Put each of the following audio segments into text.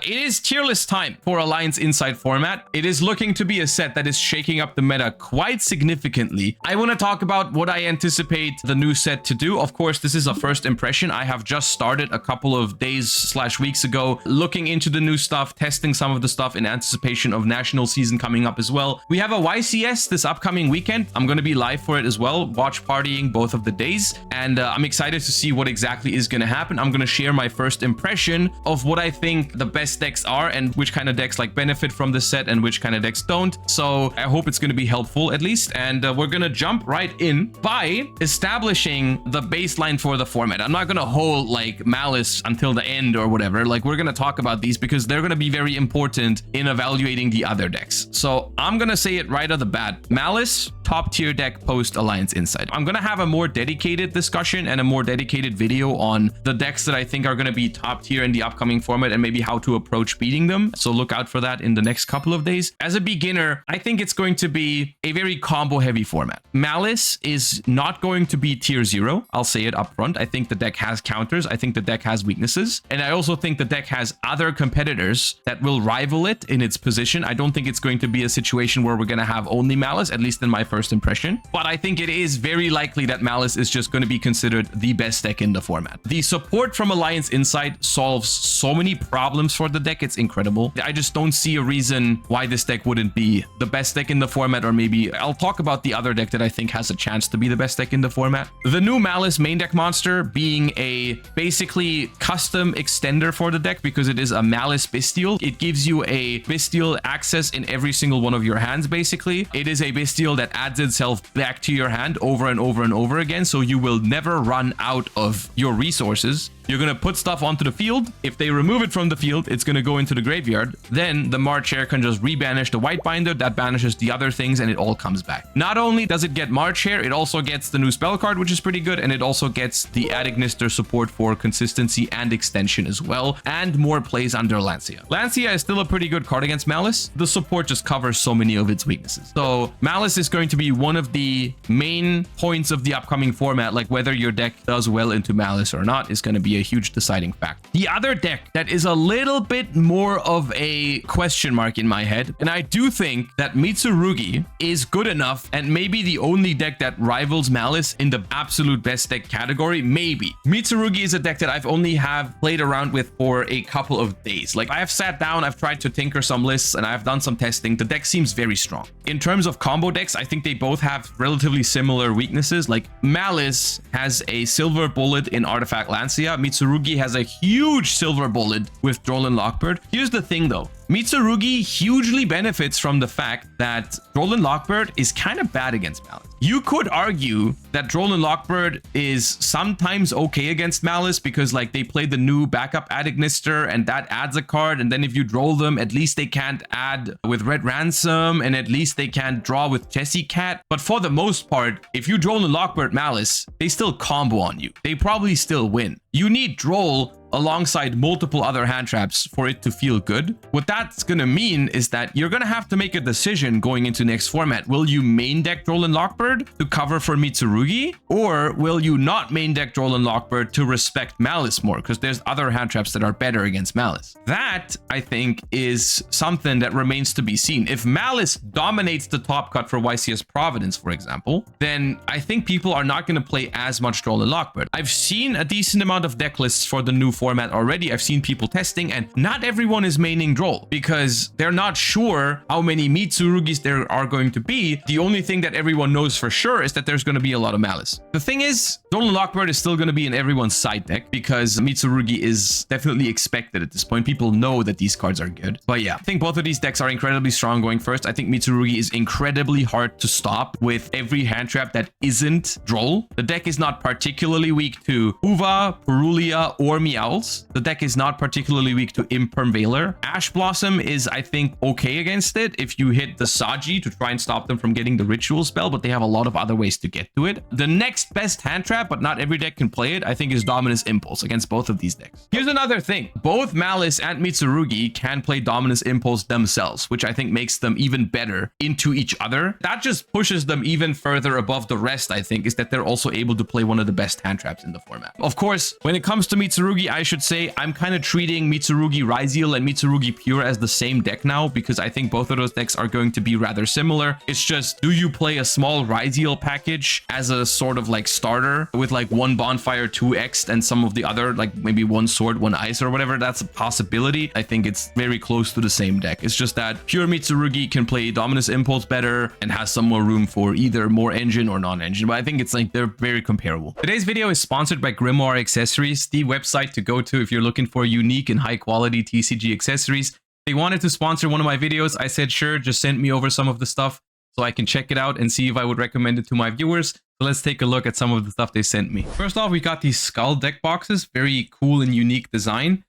It is tier list time for Alliance Inside format. It is looking to be a set that is shaking up the meta quite significantly. I want to talk about what I anticipate the new set to do. Of course, this is a first impression. I have just started a couple of days/weeks ago looking into the new stuff, testing some of the stuff in anticipation of national season coming up as well. We have a YCS this upcoming weekend. I'm going to be live for it as well, watch partying both of the days, and I'm excited to see what exactly is going to happen. I'm going to share my first impression of what I think the best decks are and which kind of decks like benefit from the set and which kind of decks don't. So I hope it's going to be helpful at least, and we're going to jump right in by establishing the baseline for the format. I'm not going to hold like Malice until the end or whatever. Like, we're going to talk about these because they're going to be very important in evaluating the other decks. So I'm going to say it right off the bat. Malice, top tier deck post Alliance Inside. I'm going to have a more dedicated discussion and a more dedicated video on the decks that I think are going to be top tier in the upcoming format and maybe how to approach beating them. So look out for that in the next couple of days. As a beginner, I think it's going to be a very combo heavy format. Malice is not going to be tier 0. I'll say it up front. I think the deck has counters. I think the deck has weaknesses. And I also think the deck has other competitors that will rival it in its position. I don't think it's going to be a situation where we're going to have only Malice, at least in my first impression. But I think it is very likely that Malice is just going to be considered the best deck in the format. The support from Alliance Inside solves so many problems for the deck. It's incredible. I just don't see a reason why this deck wouldn't be the best deck in the format, or maybe I'll talk about the other deck that I think has a chance to be the best deck in the format. The new Malice main deck monster being a basically custom extender for the deck because it is a Malice Bestial. It gives you a Bestial access in every single one of your hands, basically. It is a Bestial that adds itself back to your hand over and over and over again, so you will never run out of your resources. You're going to put stuff onto the field. If they remove it from the field, it's going to go into the graveyard. Then the March Hare can just rebanish the White Binder. That banishes the other things and it all comes back. Not only does it get March Hare, it also gets the new spell card, which is pretty good. And it also gets the Adignister support for consistency and extension as well. And more plays under Lancia. Lancia is still a pretty good card against Malice. The support just covers so many of its weaknesses. So Malice is going to be one of the main points of the upcoming format. Like whether your deck does well into Malice or not is going to be a huge deciding factor. The other deck that is a little bit more of a question mark in my head, and I do think that Mitsurugi is good enough and maybe the only deck that rivals Malice in the absolute best deck category, maybe. Mitsurugi is a deck that I've only played around with for a couple of days. Like, I have sat down, I've tried to tinker some lists, and I've done some testing. The deck seems very strong. In terms of combo decks, I think they both have relatively similar weaknesses. Like, Malice has a silver bullet in Artifact Lancia. Mitsurugi has a huge silver bullet with Droll Lockbird. Here's the thing though. Mitsurugi hugely benefits from the fact that Droll Lockbird is kind of bad against Malice. You could argue that Droll Lockbird is sometimes okay against Malice because like they play the new backup Adignister and that adds a card, and then if you droll them, at least they can't add with Red Ransom and at least they can't draw with Jessie Cat. But for the most part, if you Droll Lockbird Malice, they still combo on you. They probably still win. You need Droll alongside multiple other hand traps for it to feel good. What that's gonna mean is that you're gonna have to make a decision going into next format. Will you main deck Droll Lockbird to cover for Mitsurugi, or will you not main deck Droll Lockbird to respect Malice more because there's other hand traps that are better against Malice? That, I think, is something that remains to be seen. If Malice dominates the top cut for YCS Providence, for example, then I think people are not going to play as much Droll Lockbird. I've seen a decent amount of deck lists for the new format already. I've seen people testing, and not everyone is maining Droll because they're not sure how many Mitsurugis there are going to be. The only thing that everyone knows for sure is that there's going to be a lot of Malice. The thing is, Droll Lockbird is still going to be in everyone's side deck because Mitsurugi is definitely expected at this point. People know that these cards are good. But yeah, I think both of these decks are incredibly strong going first. I think Mitsurugi is incredibly hard to stop with every hand trap that isn't Droll. The deck is not particularly weak to Uva, Purulia, or Meowth. The deck is not particularly weak to Imperm Veiler. Ash Blossom is, I think, okay against it if you hit the Saji to try and stop them from getting the ritual spell, but they have a lot of other ways to get to it. opinion, the next best hand trap, but not every deck can play it, I think is Dominus Impulse against both of these decks. Here's another thing. Both Malice and Mitsurugi can play Dominus Impulse themselves, which I think makes them even better into each other. That just pushes them even further above the rest, I think, is that they're also able to play one of the best hand traps in the format. Of course, when it comes to Mitsurugi, I should say I'm kind of treating Mitsurugi Ryzeal and Mitsurugi Pure as the same deck now, because I think both of those decks are going to be rather similar. It's just, do you play a small Ryzeal package as a sort of like starter with like one Bonfire 2x and some of the other, like maybe one Sword, one Ice or whatever? That's a possibility. I think it's very close to the same deck. It's just that Pure Mitsurugi can play Dominus Impulse better and has some more room for either more engine or non-engine, but I think it's like they're very comparable. Today's video is sponsored by Grimoire Accessories, the website to go to if you're looking for unique and high quality TCG accessories. They wanted to sponsor one of my videos. I said, sure, just send me over some of the stuff so I can check it out and see if I would recommend it to my viewers. So let's take a look at some of the stuff they sent me. First off, we got these Skull deck boxes. Very cool and unique design.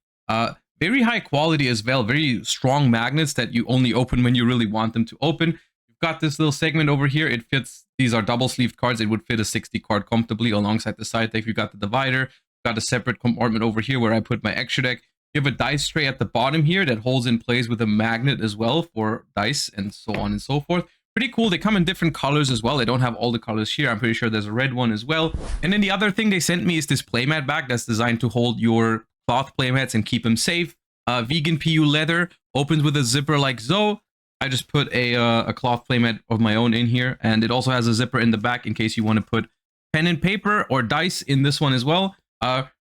Very high quality as well. Very strong magnets that you only open when you really want them to open. You've got this little segment over here. It fits, these are double sleeved cards. It would fit a 60 card comfortably alongside the side deck. You've got the divider. You've got a separate compartment over here where I put my extra deck. You have a dice tray at the bottom here that holds in place with a magnet as well for dice and so on and so forth. Pretty cool. They come in different colors as well. They don't have all the colors here. I'm pretty sure there's a red one as well. And then the other thing they sent me is this playmat bag that's designed to hold your cloth playmats and keep them safe. Vegan PU leather, opens with a zipper like so. I just put a cloth playmat of my own in here, and it also has a zipper in the back in case you want to put pen and paper or dice in this one as well.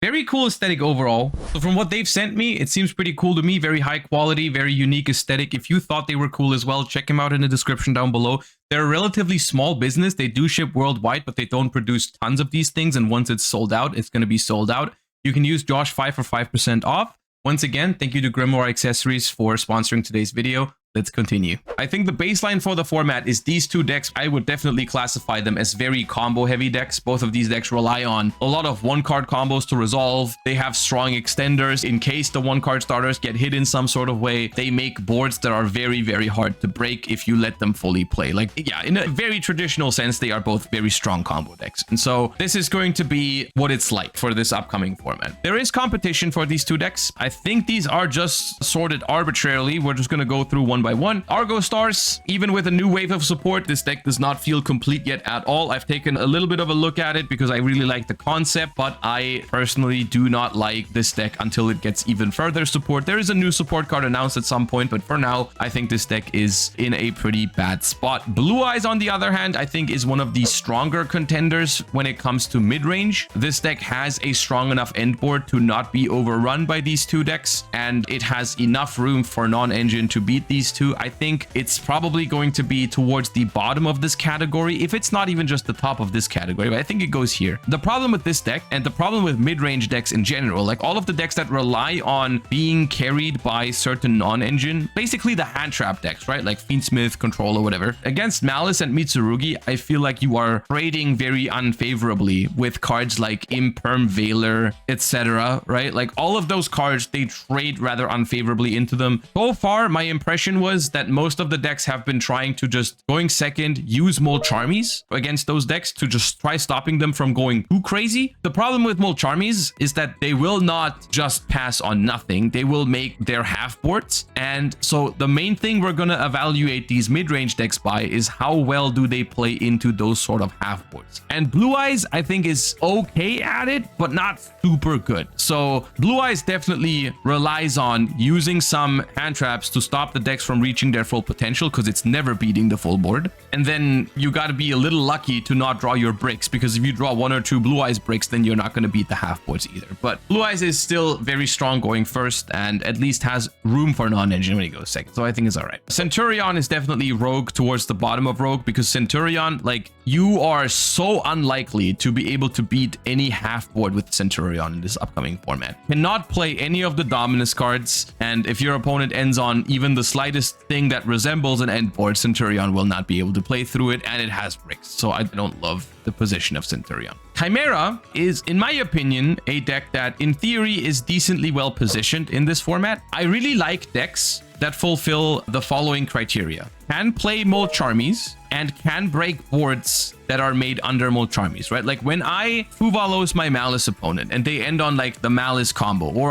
Very cool aesthetic overall. So from what they've sent me, it seems pretty cool to me. Very high quality, very unique aesthetic. If you thought they were cool as well, check them out in the description down below. They're a relatively small business. They do ship worldwide, but they don't produce tons of these things. And once it's sold out, it's going to be sold out. You can use Josh5 for 5% off. Once again, thank you to Grimoire Accessories for sponsoring today's video. Let's continue. I think the baseline for the format is these two decks. I would definitely classify them as very combo heavy decks. Both of these decks rely on a lot of one card combos to resolve. They have strong extenders in case the one card starters get hit in some sort of way. They make boards that are very, very hard to break if you let them fully play. Like, yeah, in a very traditional sense, they are both very strong combo decks. And so this is going to be what it's like for this upcoming format. There is competition for these two decks. I think these are just sorted arbitrarily. We're just going to go through one by one. Argo Stars, even with a new wave of support, this deck does not feel complete yet at all. I've taken a little bit of a look at it because I really like the concept, but I personally do not like this deck until it gets even further support. There is a new support card announced at some point, but for now, I think this deck is in a pretty bad spot. Blue Eyes, on the other hand, I think is one of the stronger contenders when it comes to mid-range. This deck has a strong enough end board to not be overrun by these two decks, and it has enough room for non-engine to beat these two. I think it's probably going to be towards the bottom of this category, if it's not even just the top of this category, but I think it goes here. The problem with this deck, and the problem with mid-range decks in general, like all of the decks that rely on being carried by certain non-engine, basically the hand trap decks, right? Like Fiendsmith, Control, or whatever. Against Malice and Mitsurugi, I feel like you are trading very unfavorably with cards like Imperm Veiler, etc., right? Like all of those cards, they trade rather unfavorably into them. So far, my impression was that most of the decks have been trying to just going second, use Molcharmies against those decks to just try stopping them from going too crazy. The problem with Molcharmies is that they will not just pass on nothing. They will make their half boards. And so the main thing we're going to evaluate these mid-range decks by is how well do they play into those sort of half boards. And Blue Eyes, I think, is okay at it, but not super good. So Blue Eyes definitely relies on using some hand traps to stop the decks from reaching their full potential, because it's never beating the full board. And then you got to be a little lucky to not draw your bricks, because if you draw one or two Blue Eyes bricks, then you're not going to beat the half boards either. But Blue Eyes is still very strong going first, and at least has room for non-engine when he goes second, so I think it's all right. Centurion is definitely Rogue towards the bottom of Rogue, because Centurion, like, you are so unlikely to be able to beat any half board with Centurion in this upcoming format. Cannot play any of the Dominus cards, and if your opponent ends on even the slightest thing that resembles an end board, Centurion will not be able to play through it, and it has bricks, so I don't love the position of Centurion. Chimera is, in my opinion, a deck that in theory is decently well positioned in this format. I really like decks that fulfill the following criteria: can play Molcharmies and can break boards that are made under Molcharmies, right? Like when I Fuvalos my Malice opponent and they end on like the Malice combo, or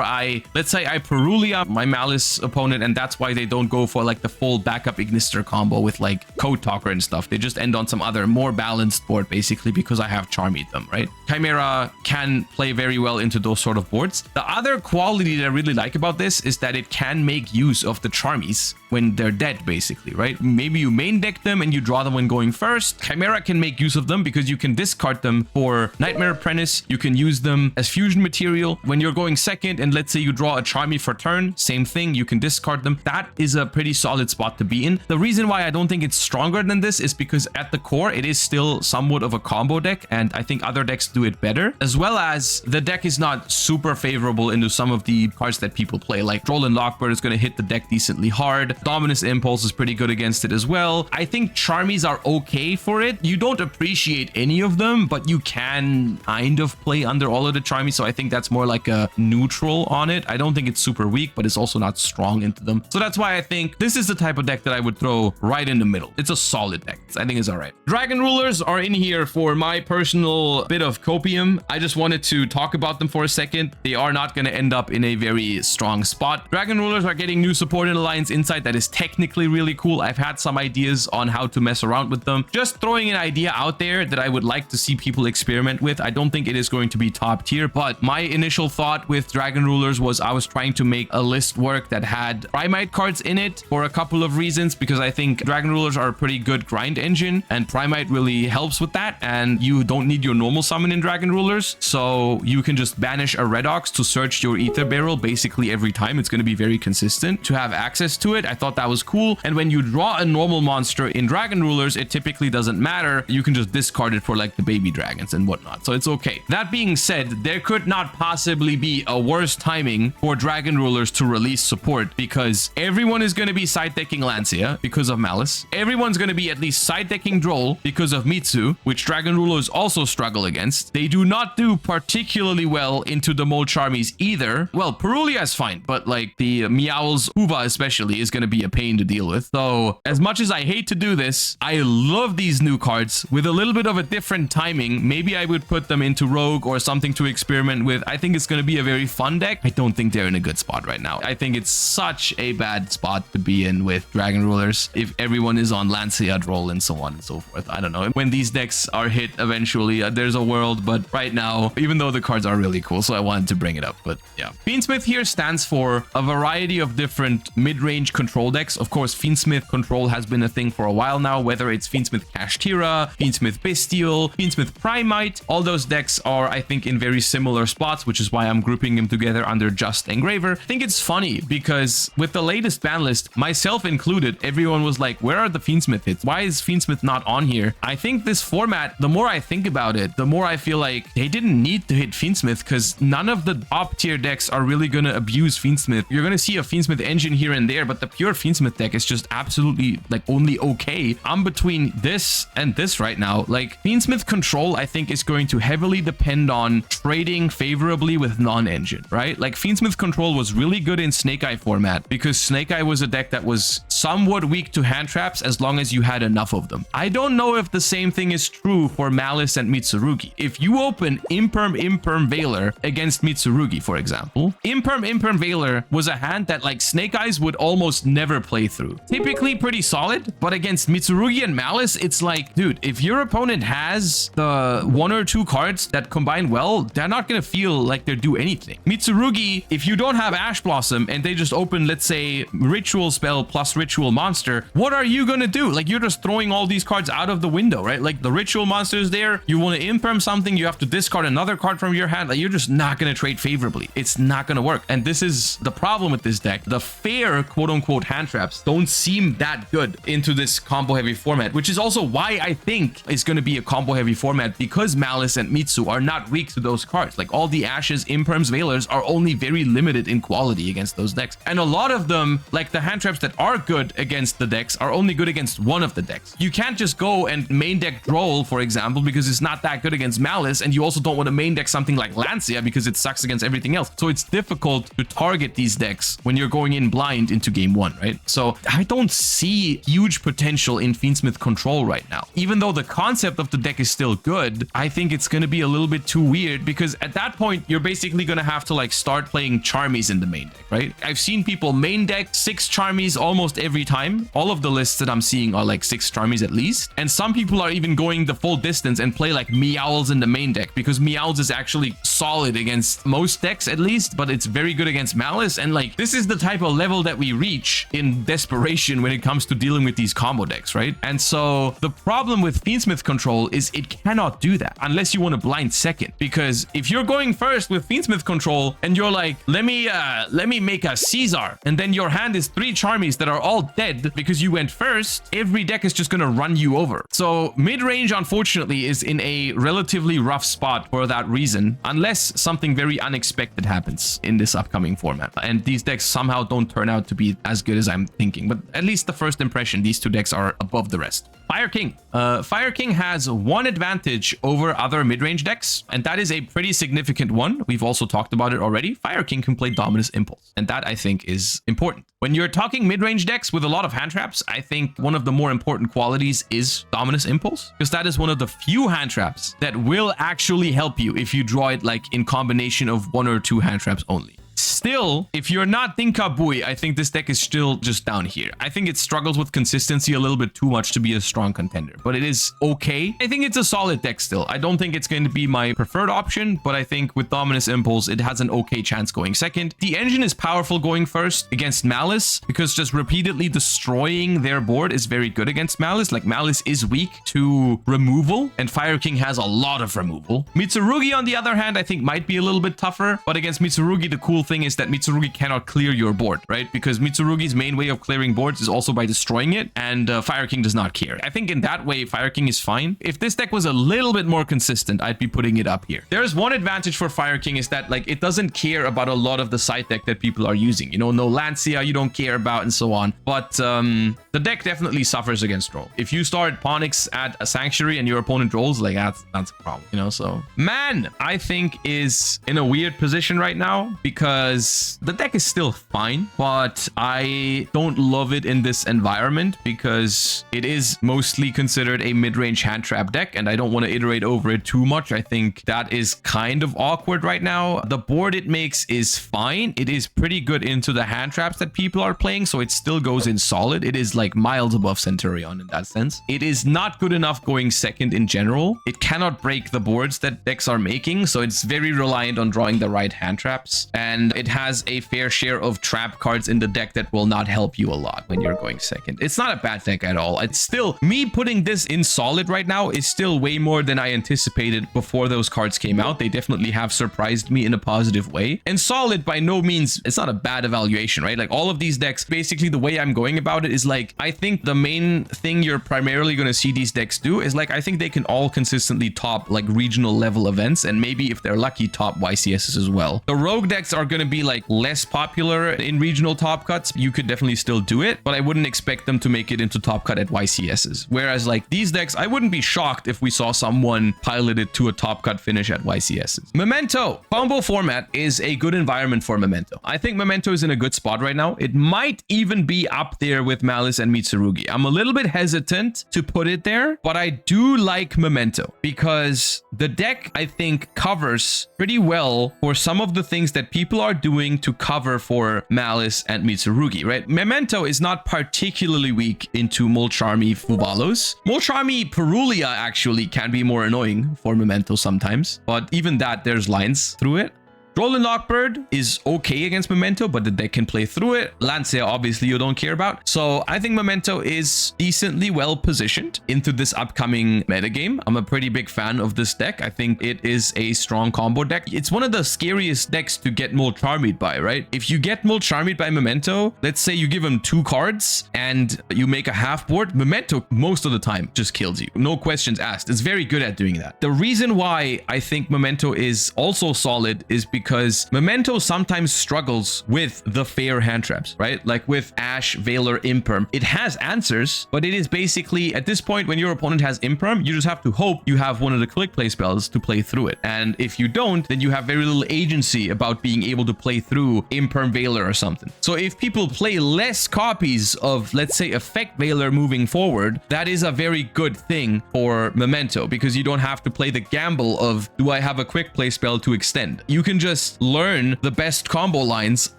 let's say I Perulia my Malice opponent and that's why they don't go for like the full backup Ignister combo with like Code Talker and stuff. They just end on some other more balanced board basically because I have Charmied them, right? Chimera can play very well into those sort of boards. The other quality that I really like about this is that it can make use of the Charmies when they're dead basically, right? Maybe you main deck them and you draw them when going first. Chimera can make use of them because you can discard them for Nightmare Apprentice. You can use them as fusion material when you're going second and let's say you draw a Charmy for turn, same thing, you can discard them. That is a pretty solid spot to be in. The reason why I don't think it's stronger than this is because at the core it is still somewhat of a combo deck and I think other decks do it better, as well as the deck is not super favorable into some of the cards that people play. Like Droll and Lockbird is going to hit the deck decently hard. Dominus Impulse is pretty good against it as well. I think Charmies are okay for it. You don't appreciate any of them, but you can kind of play under all of the Charmies, so I think that's more like a neutral on it. I don't think it's super weak, but it's also not strong into them. So that's why I think this is the type of deck that I would throw right in the middle. It's a solid deck. I think it's all right. Dragon Rulers are in here for my personal bit of copium. I just wanted to talk about them for a second. They are not going to end up in a very strong spot. Dragon Rulers are getting new support in Alliance Insight that is technically really cool. I've had some ideas on how to mess around with them. Just throwing an idea out there that I would like to see people experiment with. I don't think it is going to be top tier, but my initial thought with Dragon Rulers was I was trying to make a list work that had Primite cards in it for a couple of reasons, because I think Dragon Rulers are a pretty good grind engine and Primite really helps with that, and you don't need your normal summon in Dragon Rulers, so you can just banish a Redox to search your Ether Barrel basically every time. It's going to be very consistent to have access to it. I thought that was cool, and when you draw a normal monster in Dragon Rulers, it typically doesn't matter. You can just discard it for like the baby dragons and whatnot, so it's okay. That being said, there could not possibly be a worse timing for Dragon Rulers to release support, because everyone is going to be side decking Lancia because of Malice. Everyone's going to be at least side decking Droll because of Mitsu, which Dragon Rulers also struggle against. They do not do particularly well into the Molcharmies either. Well, Perulia is fine, but like the Meowl's Uva especially is going to be a pain to deal with. So as much as I hate to do this, I love these new cards with a little bit of a different timing. Maybe I would put them into Rogue or something to experiment with. I think it's going to be a very fun deck. I don't think they're in a good spot right now. I think it's such a bad spot to be in with Dragon Rulers if everyone is on Lancia, Droll, and so on and so forth. I don't know. When these decks are hit eventually, there's a world, but right now, even though the cards are really cool, so I wanted to bring it up, but yeah. Fiendsmith here stands for a variety of different mid-range control decks. Of course, Fiendsmith control has been a thing for a while now, whether it's Fiendsmith Kashtira, Fiendsmith Bestial, Fiendsmith Primite. All those decks are, I think, in very similar spots, which is why I'm grouping them together under Just Engraver. I think it's funny because with the latest ban list, myself included, everyone was like, where are the Fiendsmith hits? Why is Fiendsmith not on here? I think this format, the more I think about it, the more I feel like they didn't need to hit Fiendsmith, because none of the top tier decks are really going to abuse Fiendsmith. You're going to see a Fiendsmith engine here and there, but the pure Fiendsmith deck is just absolutely like only okay. I'm between this and this right now. Like Fiendsmith control, I think, is going to heavily depend on trading favorably with non-engine, right? Like Fiendsmith control was really good in Snake Eye format because Snake Eye was a deck that was somewhat weak to hand traps as long as you had enough of them. I don't know if the same thing is true for Malice and Mitsurugi. If you open Imperm Veiler against Mitsurugi, for example, Imperm Veiler was a hand that like Snake Eyes would almost never play through. Typically pretty solid, but against Mitsurugi and Malice, it's like, dude, if your opponent has the one or two cards that combine well, they're not gonna feel like they do anything. Mitsurugi, if you don't have Ash Blossom and they just open, let's say, Ritual Spell plus Ritual Monster, what are you gonna do? Like, you're just throwing all these cards out of the window, right? Like, the Ritual Monster is there, you want to imperm something, you have to discard another card from your hand. Like, you're just not gonna trade favorably. It's not gonna work. And this is the problem with this deck. The fair quote-unquote hand traps don't seem that good into this combo heavy format, which is also why I think it's going to be a combo heavy format, because Malice and Mitsu are not weak to those cards. Like, all the Ashes, Imperms, Veilers are only very limited in quality against those decks, and a lot of them, like the hand traps that are good against the decks, are only good against one of the decks. You can't just go and main deck Droll, for example, because it's not that good against Malice, and you also don't want to main deck something like Lancia because it sucks against everything else. So it's difficult to target these decks when you're going in blind into game one, right? So I don't see huge potential in Fiendsmith control right now, even though the the concept of the deck is still good, I think it's going to be a little bit too weird, because at that point, you're basically going to have to like start playing Charmies in the main deck, right? I've seen people main deck 6 Charmies almost every time. All of the lists that I'm seeing are like 6 Charmies at least. And some people are even going the full distance and play like Meowls in the main deck, because Meowls is actually solid against most decks at least, but it's very good against Malice. And like, this is the type of level that we reach in desperation when it comes to dealing with these combo decks, right? And so the problem with Fiendsmith control is it cannot do that unless you want to blind second, because if you're going first with Fiendsmith control and you're like, let me make a Caesar, and then your hand is 3 Charmies that are all dead because you went first, every deck is just going to run you over. So mid-range, unfortunately, is in a relatively rough spot for that reason, unless something very unexpected happens in this upcoming format and these decks somehow don't turn out to be as good as I'm thinking. But at least the first impression, these 2 decks are above the rest. Fire King. Fire King has one advantage over other mid-range decks, and that is a pretty significant one. We've also talked about it already. Fire King can play Dominus Impulse, and that I think is important. When you're talking mid-range decks with a lot of hand traps, I think one of the more important qualities is Dominus Impulse, because that is one of the few hand traps that will actually help you if you draw it like in combination of 1 or 2 hand traps only. Still, if you're not Dinkabui, I think this deck is still just down here. I think it struggles with consistency a little bit too much to be a strong contender, but it is okay. I think it's a solid deck still. I don't think it's going to be my preferred option, but I think with Dominus Impulse, it has an okay chance going second. The engine is powerful going first against Malice, because just repeatedly destroying their board is very good against Malice. Like, Malice is weak to removal, and Fire King has a lot of removal. Mitsurugi, on the other hand, I think might be a little bit tougher, but against Mitsurugi, the cool thing is that Mitsurugi cannot clear your board, right? Because Mitsurugi's main way of clearing boards is also by destroying it, and Fire King does not care. I think in that way, Fire King is fine. If this deck was a little bit more consistent, I'd be putting it up here. There's one advantage for Fire King, is that like, it doesn't care about a lot of the side deck that people are using. You know, no Lancia you don't care about and so on. But the deck definitely suffers against roll. If you start Ponix at a Sanctuary and your opponent rolls, like that's a problem, you know? So Man, I think, is in a weird position right now, because the deck is still fine, but I don't love it in this environment because it is mostly considered a mid-range hand trap deck, and I don't want to iterate over it too much. I think that is kind of awkward right now. The board it makes is fine. It is pretty good into the hand traps that people are playing, so it still goes in solid. It is like miles above Centurion in that sense. It is not good enough going second in general. It cannot break the boards that decks are making, so it's very reliant on drawing the right hand traps, and it has a fair share of trap cards in the deck that will not help you a lot when you're going second. It's not a bad deck at all. It's still, me putting this in solid right now is still way more than I anticipated before those cards came out. They definitely have surprised me in a positive way. And solid, by no means, it's not a bad evaluation, right? Like, all of these decks, basically the way I'm going about it is like, I think the main thing you're primarily going to see these decks do is like, I think they can all consistently top like regional level events, and maybe if they're lucky, top YCSs as well. The rogue decks are going to be like less popular in regional top cuts. You could definitely still do it, but I wouldn't expect them to make it into top cut at YCSs. Whereas like these decks, I wouldn't be shocked if we saw someone pilot it to a top cut finish at YCSs. Memento. Combo format is a good environment for Memento. I think Memento is in a good spot right now. It might even be up there with Malice and Mitsurugi. I'm a little bit hesitant to put it there, but I do like Memento because the deck, I think, covers pretty well for some of the things that people are doing to cover for Malice and Mitsurugi, right? Memento is not particularly weak into Molcharmi Fuvalos. Molcharmi Perulia actually can be more annoying for Memento sometimes, but even that, there's lines through it. Droll Lockbird is okay against Memento, but the deck can play through it. Lancia, obviously, you don't care about. So I think Memento is decently well positioned into this upcoming metagame. I'm a pretty big fan of this deck. I think it is a strong combo deck. It's one of the scariest decks to get Molcharmied by, right? If you get Molcharmied by Memento, let's say you give him 2 cards and you make a half board, Memento most of the time just kills you. No questions asked. It's very good at doing that. The reason why I think Memento is also solid is because because Memento sometimes struggles with the fair hand traps, right? Like with Ash, Valor, Imperm. It has answers, but it is basically, at this point, when your opponent has Imperm, you just have to hope you have one of the quick play spells to play through it. And if you don't, then you have very little agency about being able to play through Imperm Valor or something. So if people play less copies of, let's say, Effect Valor moving forward, that is a very good thing for Memento, because you don't have to play the gamble of, do I have a quick play spell to extend? You can just learn the best combo lines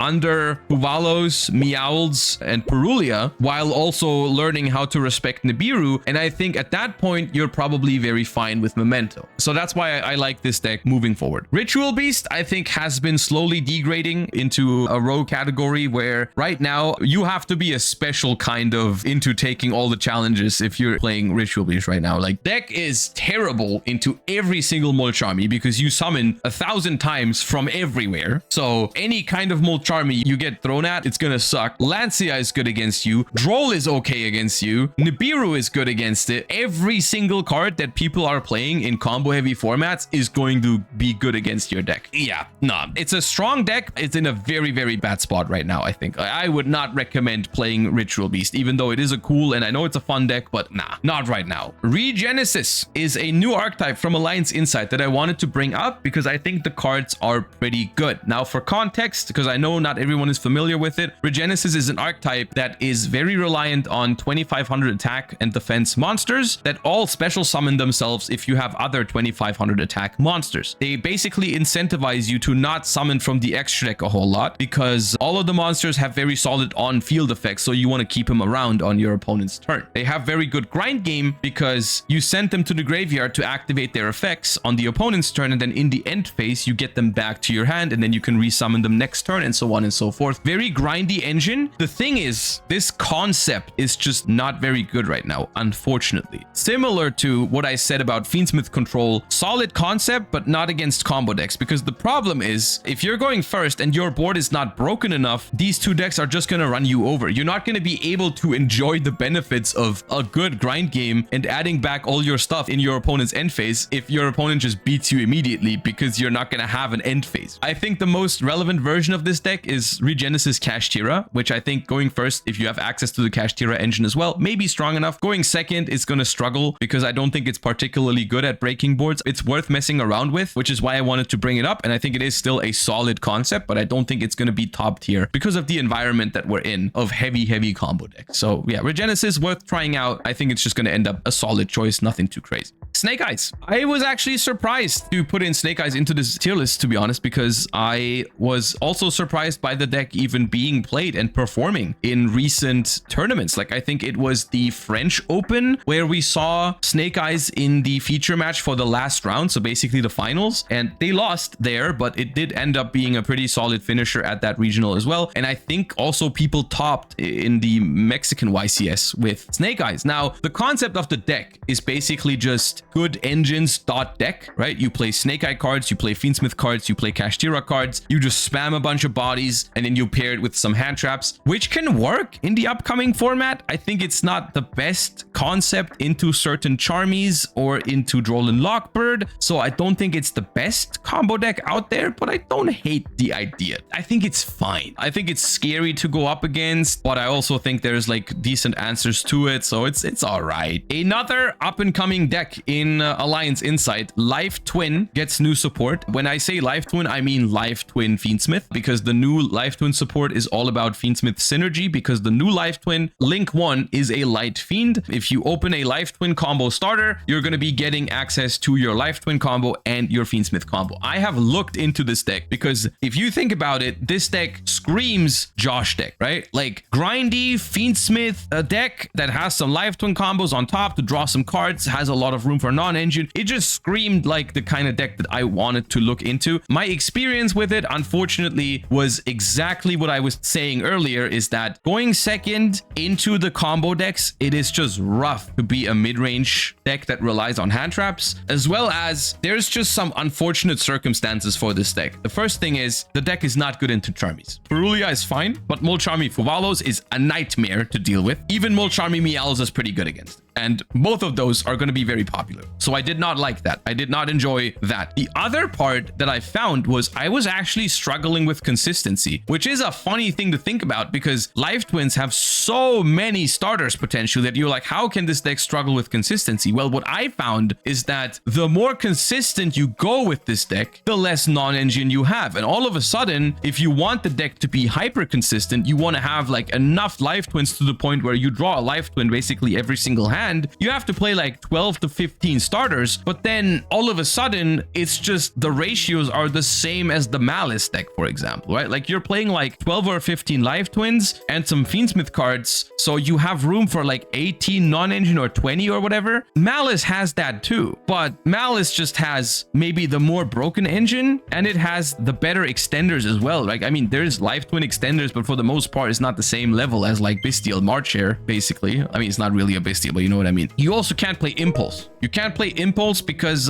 under Huvalos, Meowls, and Perulia, while also learning how to respect Nibiru. And I think at that point, you're probably very fine with Memento. So that's why I like this deck moving forward. Ritual Beast, I think, has been slowly degrading into a rogue category where right now you have to be a special kind of into taking all the challenges if you're playing Ritual Beast right now. Like, deck is terrible into every single Molcharmy because you summon 1,000 times from everywhere. So any kind of Molcharmy you get thrown at, it's gonna suck. Lancia is good against you. Droll is okay against you. Nibiru is good against it. Every single card that people are playing in combo heavy formats is going to be good against your deck. Yeah, nah, it's a strong deck. It's in a very, very bad spot right now, I think. I would not recommend playing Ritual Beast, even though it is a cool and I know it's a fun deck, but nah, not right now. Regenesis is a new archetype from Alliance Insight that I wanted to bring up because I think the cards are pretty good. Now, for context, because I know not everyone is familiar with it, Regenesis is an archetype that is very reliant on 2,500 attack and defense monsters that all special summon themselves if you have other 2,500 attack monsters. They basically incentivize you to not summon from the extra deck a whole lot because all of the monsters have very solid on-field effects, so you want to keep them around on your opponent's turn. They have very good grind game because you send them to the graveyard to activate their effects on the opponent's turn, and then in the end phase, you get them back to your hand, and then you can resummon them next turn, and so on and so forth. Very grindy engine. The thing is, this concept is just not very good right now, unfortunately. Similar to what I said about Fiendsmith Control, solid concept, but not against combo decks, because the problem is, if you're going first and your board is not broken enough, these two decks are just going to run you over. You're not going to be able to enjoy the benefits of a good grind game and adding back all your stuff in your opponent's end phase if your opponent just beats you immediately, because you're not going to have an end phase. I think the most relevant version of this deck is Regenesis Kashtira, which I think going first, if you have access to the Kashtira engine as well, may be strong enough. Going second is going to struggle because I don't think it's particularly good at breaking boards. It's worth messing around with, which is why I wanted to bring it up. And I think it is still a solid concept, but I don't think it's going to be top tier because of the environment that we're in of heavy combo decks. So yeah, Regenesis worth trying out. I think it's just going to end up a solid choice, nothing too crazy. Snake Eyes. I was actually surprised to put in Snake Eyes into this tier list, to be honest, because I was also surprised by the deck even being played and performing in recent tournaments. Like, I think it was the French Open where we saw Snake Eyes in the feature match for the last round, so basically the finals, and they lost there, but it did end up being a pretty solid finisher at that regional as well. And I think also people topped in the Mexican YCS with Snake Eyes. Now, the concept of the deck is basically just good engines dot deck, right? You play Snake Eye cards, you play Fiendsmith cards, you play Kashtira cards, you just spam a bunch of bodies, and then you pair it with some hand traps, which can work in the upcoming format. I think it's not the best concept into certain Charmies or into Droll and Lockbird, so I don't think it's the best combo deck out there, but I don't hate the idea. I think it's fine. I think it's scary to go up against, but I also think there's like decent answers to it, so it's all right. Another up and coming deck in Alliance Insight, Life Twin, gets new support. When I say Life Twin, I mean Life Twin Fiendsmith, because the new Life Twin support is all about Fiendsmith synergy, because the new Life Twin, Link 1, is a Light Fiend. If you open a Life Twin combo starter, you're going to be getting access to your Life Twin combo and your Fiendsmith combo. I have looked into this deck because if you think about it, this deck screams Josh deck, right? Like grindy Fiendsmith, a deck that has some Life Twin combos on top to draw some cards, has a lot of room for non-engine. It just screamed like the kind of deck that I wanted to look into. My experience with it, unfortunately, was exactly what I was saying earlier, is that going second into the combo decks, it is just rough to be a mid-range deck that relies on hand traps, as well as there's just some unfortunate circumstances for this deck. The first thing is the deck is not good into Charmies. Furulia is fine, but Molcharmi Fuvalos is a nightmare to deal with. Even Molcharmi Meowls is pretty good against it. And both of those are going to be very popular. So I did not like that. I did not enjoy that. The other part that I found was I was actually struggling with consistency, which is a funny thing to think about because Life Twins have so many starters potentially that you're like, how can this deck struggle with consistency? Well, what I found is that the more consistent you go with this deck, the less non-engine you have. And all of a sudden, if you want the deck to be hyper consistent, you want to have like enough Life Twins to the point where you draw a Life Twin basically every single hand. You have to play like 12 to 15 starters, but then all of a sudden it's just the ratios are the same as the Malice deck, for example, right? Like you're playing like 12 or 15 Life Twins and some Fiendsmith cards, so you have room for like 18 non-engine or 20 or whatever. Malice has that too, but Malice just has maybe the more broken engine and it has the better extenders as well. Like, I mean, there's Life Twin extenders, but for the most part, it's not the same level as like Bestial Marcher, basically. I mean, it's not really a Bestial, but you know what I mean. You also can't play Impulse. You can't play Impulse because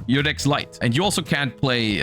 your deck's light. And you also can't play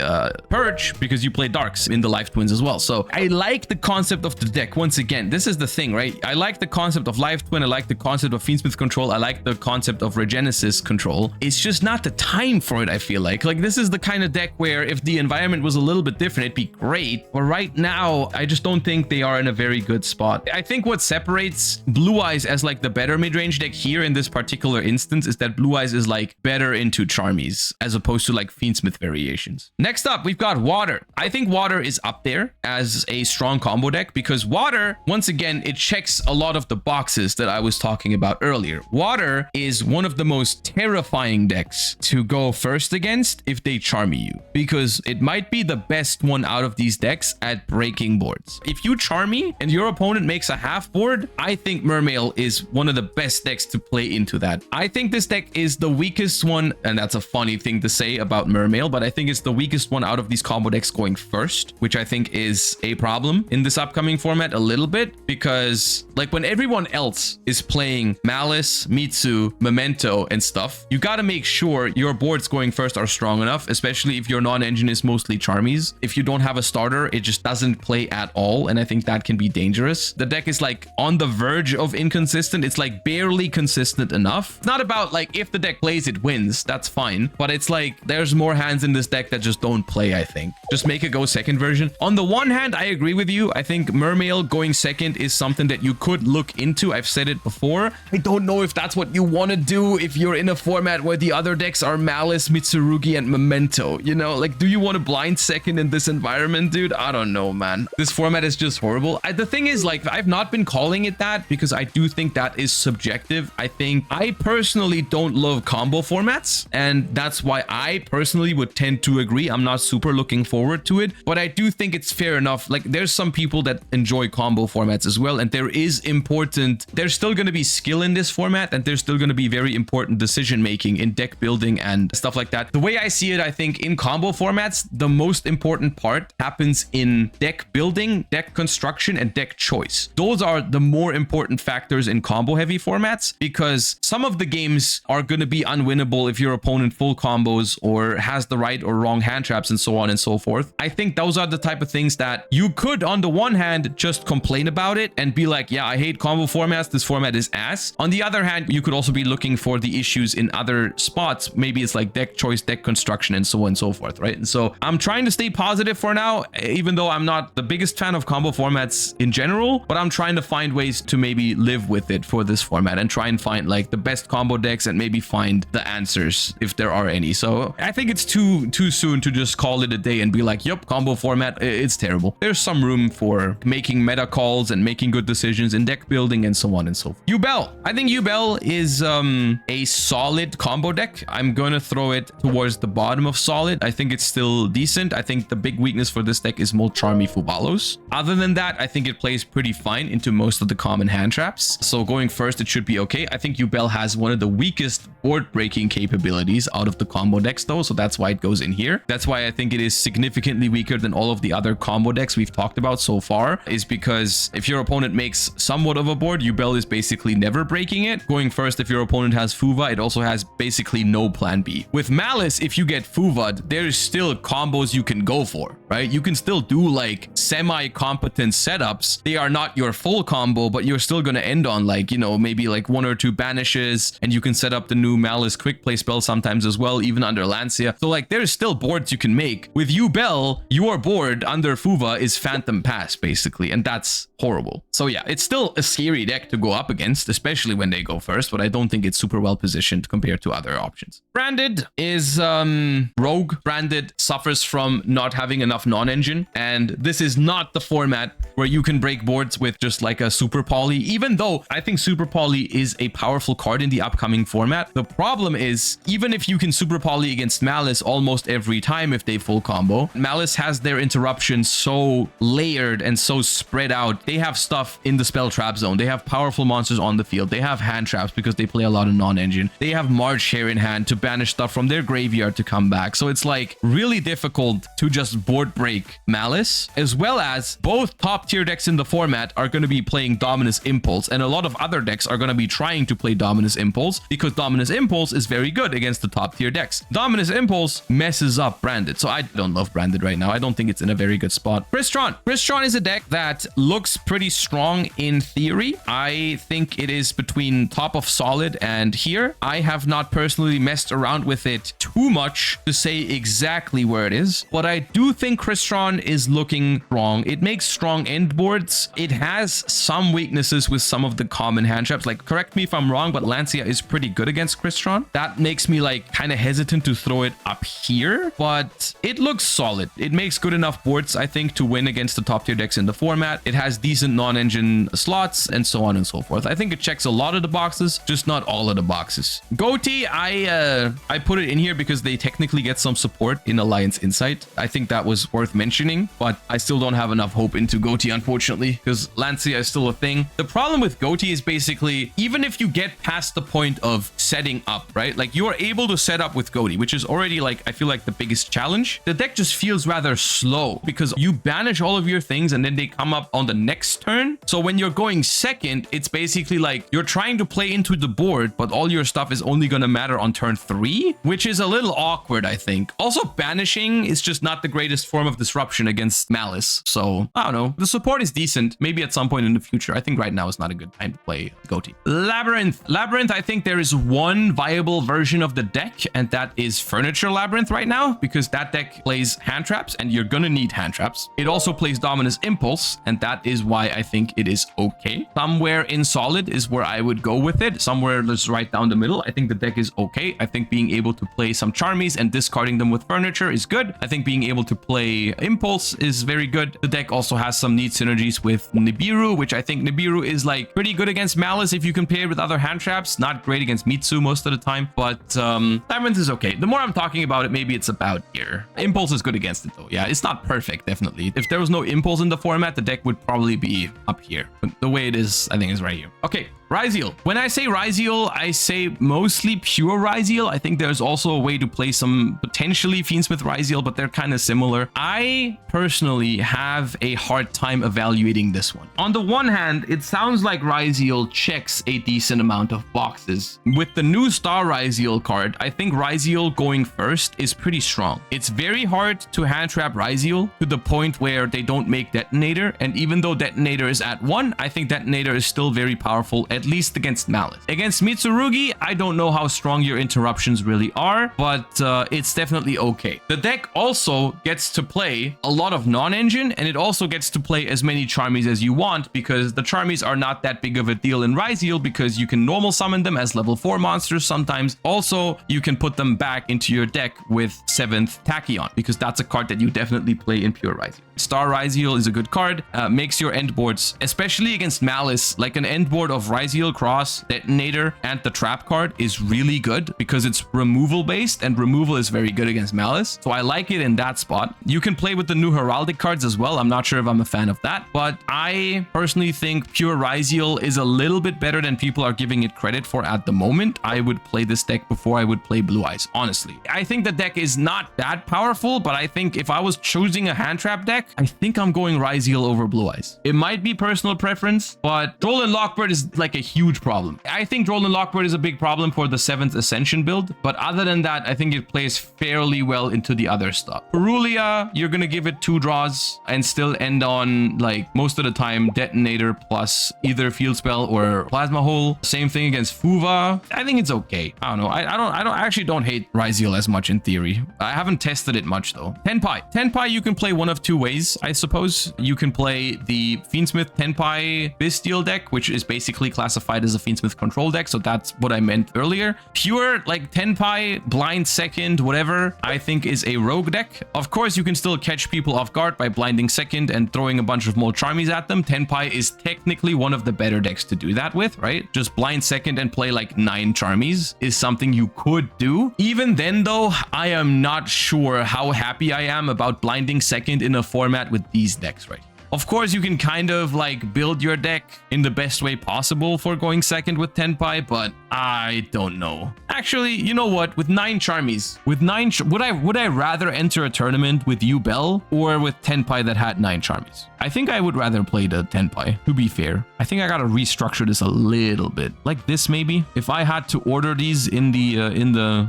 Purge because you play Darks in the Life Twins as well. So I like the concept of the deck. Once again, this is the thing, right? I like the concept of Life Twin. I like the concept of Fiendsmith control. I like the concept of Regenesis control. It's just not the time for it, I feel like. Like, this is the kind of deck where if the environment was a little bit different, it'd be great. But right now, I just don't think they are in a very good spot. I think what separates Blue Eyes as like the better mid-range deck here in this particular instance is that Blue Eyes is like better into Charmies as opposed to like Fiendsmith variations. Next up, we've got Water. I think Water is up there as a strong combo deck because Water, once again, it checks a lot of the boxes that I was talking about earlier. Water is one of the most terrifying decks to go first against if they Charmy you, because it might be the best one out of these decks at breaking boards. If you Charmy and your opponent makes a half board, I think Mermail is one of the best decks to play into that. I think this deck is the weakest one, and that's a funny thing to say about Mermail, but I think it's the weakest one out of these combo decks going first, which I think is a problem in this upcoming format a little bit, because like when everyone else is playing Malice, Mitsu, Memento and stuff, you got to make sure your boards going first are strong enough, especially if your non-engine is mostly Charmies. If you don't have a starter, it just doesn't play at all, and I think that can be dangerous. The deck is like on the verge of inconsistent. It's like barely consistent enough. It's not about like if the deck plays, it wins. That's fine. But it's like there's more hands in this deck that just don't play, I think. Just make a go second version. On the one hand, I agree with you. I think Mermail going second is something that you could look into. I've said it before. I don't know if that's what you want to do if you're in a format where the other decks are Malice, Mitsurugi, and Memento. You know, like, do you want to blind second in this environment, dude? I don't know, man. This format is just horrible. The thing is, like, I've not been calling it that because I do think that is subjective. I personally don't love combo formats, and that's why I personally would tend to agree. I'm not super looking forward to it, but I do think it's fair enough. Like, there's some people that enjoy combo formats as well, and there's still going to be skill in this format, and there's still going to be very important decision making in deck building and stuff like that. The way I see it, I think in combo formats, the most important part happens in deck building, deck construction, and deck choice. Those are the more important factors in combo heavy formats, because some of the games are going to be unwinnable if your opponent full combos or has the right or wrong hand traps and so on and so forth. I think those are the type of things that you could, on the one hand, just complain about it and be like, yeah, I hate combo formats. This format is ass. On the other hand, you could also be looking for the issues in other spots. Maybe it's like deck choice, deck construction, and so on and so forth, right? And so I'm trying to stay positive for now, even though I'm not the biggest fan of combo formats in general, but I'm trying to find ways to maybe live with it for this format and try and find like the best combo decks and maybe find the answers if there are any. So I think it's too soon to just call it a day and be like, yep, combo format, it's terrible. There's some room for making meta calls and making good decisions in deck building and so on and so forth. Yubel. I think Yubel is a solid combo deck. I'm going to throw it towards the bottom of solid. I think it's still decent. I think the big weakness for this deck is Molcharmi Fubalos. Other than that, I think it plays pretty fine into most of the common hand traps. So going first, it should be okay. I think Yubel has one of the weakest board breaking capabilities out of the combo decks though, so that's why it goes in here. That's why I think it is significantly weaker than all of the other combo decks we've talked about so far, is because if your opponent makes somewhat of a board, Yubel is basically never breaking it. Going first, if your opponent has Fuva, it also has basically no plan B. With Malice, if you get Fuva'd, there's still combos you can go for, right? You can still do like semi-competent setups, they are not your full combo, but you're still going to end on like, you know, maybe like 1 or 2 banishes, and you can set up the new Malice quick play spell sometimes as well, even under Lancia. So like there's still boards you can make. With Yubel, your board under Fuva is Phantom Pass basically, and that's horrible. So yeah, it's still a scary deck to go up against, especially when they go first, but I don't think it's super well positioned compared to other options. Branded is rogue. Branded suffers from not having enough non-engine, and this is not the format where you can break boards with just like a super poly, even though I think super poly is a powerful card in the upcoming format. The problem is, even if you can super poly against Malice almost every time if they full combo, Malice has their interruptions so layered and so spread out. They have stuff in the spell trap zone. They have powerful monsters on the field. They have hand traps because they play a lot of non-engine. They have March here in hand to banish stuff from their graveyard to come back. So it's like really difficult to just board break Malice, as well as both top tier decks in the format are going to be playing Dominus Impulse, and a lot of other decks are going to be trying to play Dominus Impulse because Dominus Impulse is very good against the top tier decks. Dominus Impulse messes up Branded, so I don't love Branded right now. I don't think it's in a very good spot. Crystron is a deck that looks pretty strong in theory. I think it is between top of solid and here. I have not personally messed around with it too much to say exactly where it is, but I do think Crystron is looking strong. It makes strong end boards. It has some weaknesses with some of the common hand traps. Like, correct me if I'm wrong, but Lancia is pretty good against Crystron. That makes me like kind of hesitant to throw it up here, but it looks solid. It makes good enough boards, I think, to win against the top tier decks in the format. It has decent non-engine slots and so on and so forth. I think it checks a lot of the boxes, just not all of the boxes. Goatee, I put it in here because they technically get some support in Alliance Insight. I think that was worth mentioning, but I still don't have enough hope into Goatee, unfortunately, because Lancia is still a thing. The problem with Goatee is basically, even if you get past the point of setting up, right? Like, you are able to set up with Goatee, which is already like, I feel like the biggest challenge. The deck just feels rather slow because you banish all of your things and then they come up on the next turn. So when you're going second, it's basically like you're trying to play into the board, but all your stuff is only going to matter on turn 3, which is a little awkward, I think. Also, banishing is just not the greatest form of disruption against Malice. So I don't know. The support is decent. Maybe at some point in the future. I think right now is not a good time to play Goatee. Labyrinth, I think there is one viable version of the deck, and that is Furniture Labyrinth right now, because that deck plays hand traps and you're gonna need hand traps. It also plays Dominus Impulse, and that is why I think it is okay. Somewhere in solid is where I would go with it. Somewhere just right down the middle. I think the deck is okay. I think being able to play some Charmies and discarding them with Furniture is good. I think being able to play Impulse is very good. The deck also has some neat synergies with Nibiru, which I think Nibiru is like pretty good against Malice if you can pair it with other hand traps. Not great against Mitsu most of the time, but Labyrinth is okay. The more I'm talking about it, maybe it's about here. Impulse is good against it though. Yeah, it's not perfect, definitely. If there was no Impulse in the format, the deck would probably be up here. But the way it is, I think, is right here. Okay. Ryzeal. When I say Ryzeal, I say mostly pure Ryzeal. I think there's also a way to play some potentially Fiendsmith Ryzeal, but they're kind of similar. I personally have a hard time evaluating this one. On the one hand, it sounds like Ryzeal checks a decent amount of boxes. With the new Star Ryzeal card, I think Ryzeal going first is pretty strong. It's very hard to hand trap Ryzeal to the point where they don't make Detonator, and even though Detonator is at 1, I think Detonator is still very powerful, at least against Malice. Against Mitsurugi, I don't know how strong your interruptions really are, but it's definitely okay. The deck also gets to play a lot of non-engine, and it also gets to play as many Charmies as you want, because the Charmies are not that big of a deal in Ryzeal, because you can normal summon them as level 4 monsters sometimes. Also, you can put them back into your deck with 7th Tachyon, because that's a card that you definitely play in pure Ryzeal. Star Ryzeal is a good card, makes your end boards, especially against Malice, like an end board of Ryzeal Cross, Detonator, and the Trap card is really good because it's removal based, and removal is very good against Malice. So I like it in that spot. You can play with the new Heraldic cards as well. I'm not sure if I'm a fan of that, but I personally think pure Ryzeal is a little bit better than people are giving it credit for at the moment. I would play this deck before I would play Blue Eyes, honestly. I think the deck is not that powerful, but I think if I was choosing a hand trap deck, I think I'm going Ryzeal over Blue Eyes. It might be personal preference, but Troll and Lockbird is like like a huge problem. I think Droll and Lockbird is a big problem for the 7th Ascension build, but other than that, I think it plays fairly well into the other stuff. Perulia, you're gonna give it 2 draws and still end on, like, most of the time, Detonator plus either Field Spell or Plasma Hole. Same thing against Fuva. I think it's okay. I don't know. I actually don't hate Ryziel as much in theory. I haven't tested it much though. Tenpai, you can play one of 2 ways, I suppose. You can play the Fiendsmith Tenpai Bestial deck, which is basically classified as a Fiendsmith control deck, so that's what I meant earlier. Pure, like, Tenpai, Blind Second, whatever, I think is a rogue deck. Of course, you can still catch people off guard by blinding second and throwing a bunch of more Charmies at them. Tenpai is technically one of the better decks to do that with, right? Just blind second and play like 9 Charmies is something you could do. Even then though, I am not sure how happy I am about blinding second in a format with these decks right here. Of course, you can kind of like build your deck in the best way possible for going second with Tenpai, but I don't know. Actually, you know what? With 9 Charmies, would I rather enter a tournament with Yubel or with Tenpai that had 9 Charmies? I think I would rather play the Tenpai, to be fair. I think I gotta restructure this a little bit. Like this, maybe? If I had to order these in the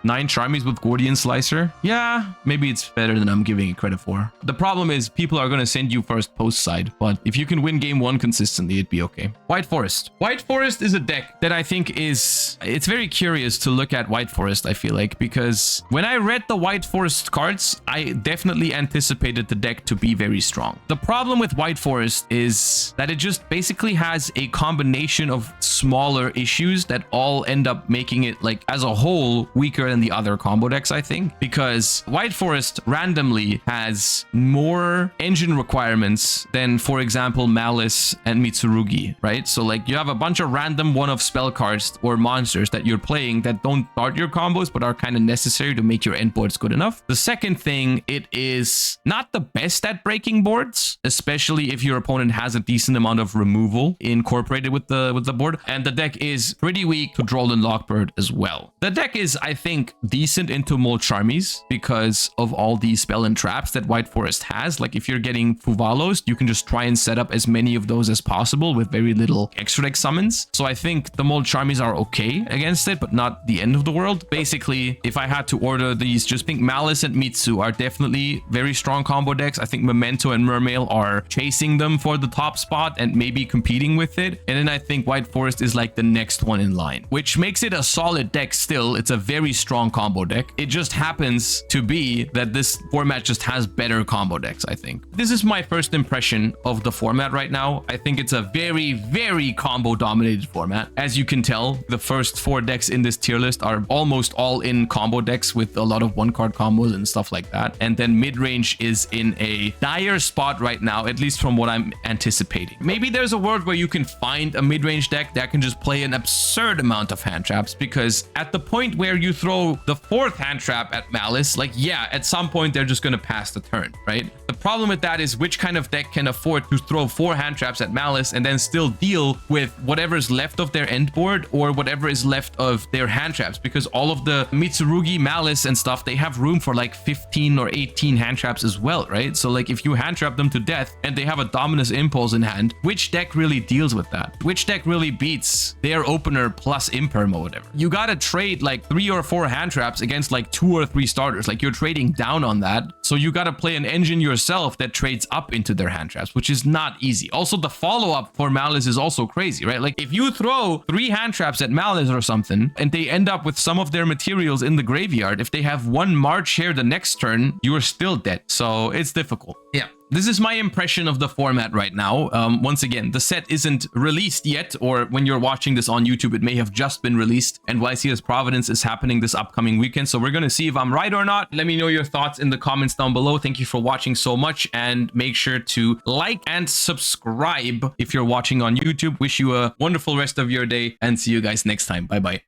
9 Charmies with Gordian Slicer, yeah, maybe it's better than I'm giving it credit for. The problem is people are gonna send you first post side, but if you can win game 1 consistently, it'd be okay. White Forest. White Forest is a deck that I think it's very curious to look at White Forest, I feel like, because when I read the White Forest cards, I definitely anticipated the deck to be very strong. The problem with White Forest is that it just basically has a combination of smaller issues that all end up making it, like, as a whole, weaker than the other combo decks, I think, because White Forest randomly has more engine requirements than, for example, Malice and Mitsurugi, right? So like you have a bunch of random one-off spell cards or monsters that you're playing that don't start your combos but are kind of necessary to make your end boards good enough. The second thing, it is not the best at breaking boards, especially if your opponent has a decent amount of removal incorporated with the board, and the deck is pretty weak to Droll and Lockbird as well. The deck is, I think, decent into Mold Charmies because of all these spell and traps that White Forest has. Like if you're getting Fuvalos, you can just try and set up as many of those as possible with very little extra deck summons. So I think the Mold Charmies are okay against it, but not the end of the world. Basically, if I had to order these, just think Malice and Mitsu are definitely very strong combo decks. I think Memento and Mermail are chasing them for the top spot and maybe competing with it. And then I think White Forest is like the next one in line, which makes it a solid deck still. It's a very strong combo deck. It just happens to be that this format just has better combo decks, I think. This is my first impression of the format right now. I think it's a very, very combo dominated format. As you can tell, the first 4 decks in this tier list are almost all in combo decks with a lot of 1-card combos and stuff like that. And then mid-range is in a dire spot right now, at least from what I'm anticipating. Maybe there's a world where you can find a mid-range deck that can just play an absurd amount of hand traps, because at the point where you throw the 4th hand trap at Malice, like, yeah, at some point they're just going to pass the turn, right? The problem with that is which kind of deck can afford to throw 4 hand traps at Malice and then still deal with whatever's left of their end board or whatever is left of their hand traps, because all of the Mitsurugi, Malice and stuff, they have room for like 15 or 18 hand traps as well, right? So like if you hand trap them to death and they have a Dominus Impulse in hand, which deck really deals with that? Which deck really beats their opener plus Imperm or whatever? You gotta trade like 3 or 4 hand traps against like 2 or 3 starters. Like you're trading down on that. So you gotta play an engine yourself that trades up into their hand traps, which is not easy. Also, the follow-up for Malice is also crazy, right? Like if you throw 3 hand traps at Malice or something and they end up with some of their materials in the graveyard, if they have 1 March here the next turn, you're still dead. So it's difficult. Yeah. This is my impression of the format right now. Once again, the set isn't released yet, or when you're watching this on YouTube, it may have just been released, and YCS Providence is happening this upcoming weekend. So we're going to see if I'm right or not. Let me know your thoughts in the comments down below. Thank you for watching so much, and make sure to like and subscribe if you're watching on YouTube. Wish you a wonderful rest of your day, and see you guys next time. Bye-bye.